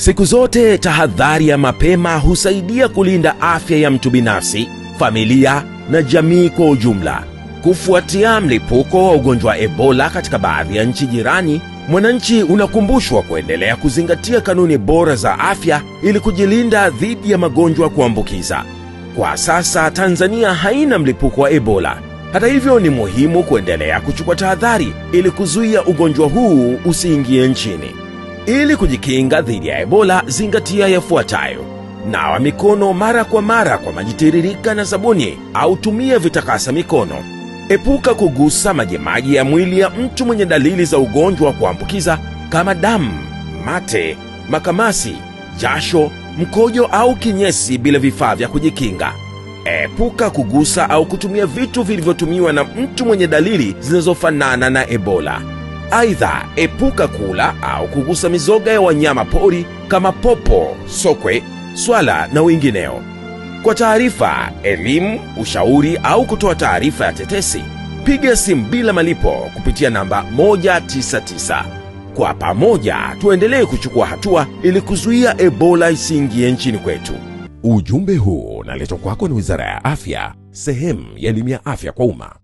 Siku zote tahadhari ya mapema husaidia kulinda afya ya mtu binafsi, familia na jamii kwa ujumla. Kufuatia mlipuko wa ugonjwa wa Ebola katika baadhi ya nchi jirani, mwananchi unakumbushwa kuendelea kuzingatia kanuni bora za afya ili kujilinda dhidi ya magonjwa kuambukiza. Kwa sasa Tanzania haina mlipuko wa Ebola. Hata hivyo, ni muhimu kuendelea kuchukua tahadhari ili kuzuia ugonjwa huu usiingie nchini. Ili kujikinga dhidi ya Ebola, zingatia yafuatayo: nawa mikono mara kwa mara kwa maji tiririka na sabuni au tumia vitakasa mikono. Epuka kugusa majimaji ya mwili ya mtu mwenye dalili za ugonjwa wa kuambukiza kama damu, mate, makamasi, jasho, mkojo au kinyesi bila vifaa vya kujikinga. Epuka kugusa au kutumia vitu vilivyotumiwa na mtu mwenye dalili zinazofanana na Ebola. Aidha, epuka kula au kugusa mizoga ya wanyama pori kama popo, sokwe, swala na wengineo. Kwa taarifa, elimu, ushauri au kutoa taarifa ya tetesi, piga simu bila malipo kupitia namba 199. Kwa pamoja tuendelee kuchukua hatua ili kuzuia Ebola isiingie nchini kwetu. Ujumbe huu unaletwa kwako na Wizara ya Afya, sehemu ya elimu ya afya kwa umma.